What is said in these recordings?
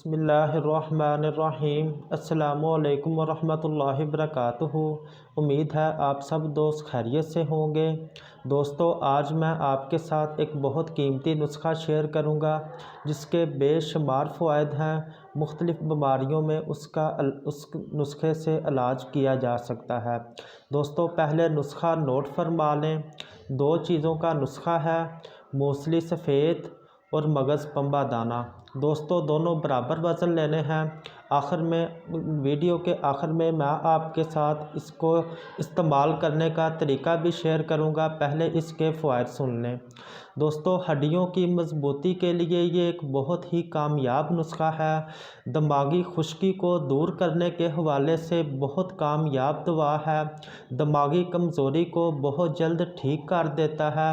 بسم اللہ الرحمن الرحیم۔ السلام علیکم ورحمۃ اللہ وبرکاتہ۔ امید ہے آپ سب دوست خیریت سے ہوں گے۔ دوستو، آج میں آپ کے ساتھ ایک بہت قیمتی نسخہ شیئر کروں گا جس کے بے شمار فوائد ہیں۔ مختلف بیماریوں میں اس نسخے سے علاج کیا جا سکتا ہے۔ دوستو، پہلے نسخہ نوٹ فرما لیں۔ 2 چیزوں کا نسخہ ہے، موسلی سفید اور مغز پنبہ دانہ۔ دوستو، دونوں برابر وزن لینے ہیں۔ ویڈیو کے آخر میں آپ کے ساتھ اس کو استعمال کرنے کا طریقہ بھی شیئر کروں گا۔ پہلے اس کے فوائد سن لیں۔ دوستو، ہڈیوں کی مضبوطی کے لیے یہ ایک بہت ہی کامیاب نسخہ ہے۔ دماغی خشکی کو دور کرنے کے حوالے سے بہت کامیاب دوا ہے۔ دماغی کمزوری کو بہت جلد ٹھیک کر دیتا ہے۔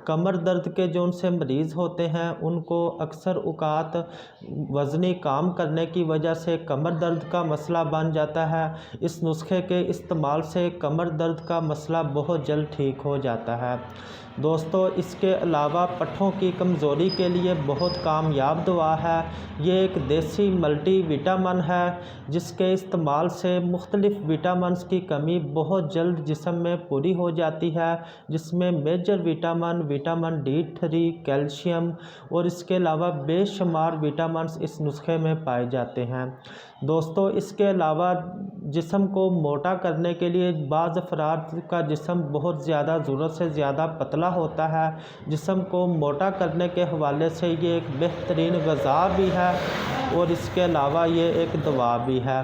کمر درد کے جو ان سے مریض ہوتے ہیں ان کو اکثر اوقات وزنی کام کرنے کی وجہ سے کمر درد کا مسئلہ بن جاتا ہے۔ اس نسخے کے استعمال سے کمر درد کا مسئلہ بہت جلد ٹھیک ہو جاتا ہے۔ دوستو، اس کے علاوہ پٹھوں کی کمزوری کے لیے بہت کامیاب دوا ہے۔ یہ ایک دیسی ملٹی وٹامن ہے جس کے استعمال سے مختلف وٹامنز کی کمی بہت جلد جسم میں پوری ہو جاتی ہے، جس میں میجر وٹامن D3، کیلشیم اور اس کے علاوہ بے شمار وٹامنز اس نسخے میں پائے جاتے ہیں۔ دوستو، اس کے علاوہ جسم کو موٹا کرنے کے لیے بعض افراد کا جسم بہت زیادہ ضرورت سے زیادہ پتلا ہوتا ہے۔ جسم کو موٹا کرنے کے حوالے سے یہ ایک بہترین غذا بھی ہے اور اس کے علاوہ یہ ایک دوا بھی ہے۔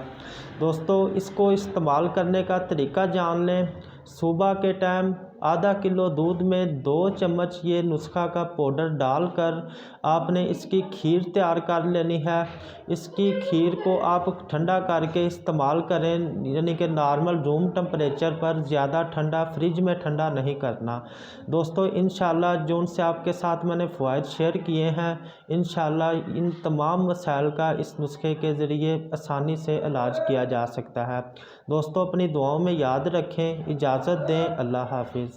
دوستو، اس کو استعمال کرنے کا طریقہ جان لیں۔ صبح کے ٹائم آدھا کلو دودھ میں 2 چمچ یہ نسخہ کا پاؤڈر ڈال کر آپ نے اس کی کھیر تیار کر لینی ہے۔ اس کی کھیر کو آپ ٹھنڈا کر کے استعمال کریں، یعنی کہ نارمل روم ٹمپریچر پر، زیادہ ٹھنڈا، فریج میں ٹھنڈا نہیں کرنا۔ دوستو، انشاءاللہ جو ان سے آپ کے ساتھ میں نے فوائد شیئر کیے ہیں، انشاءاللہ ان تمام مسائل کا اس نسخے کے ذریعے آسانی سے علاج کیا جا سکتا ہے۔ دوستو، اپنی دعاؤں میں یاد رکھیں۔ اجازت دیں۔ اللہ حافظ۔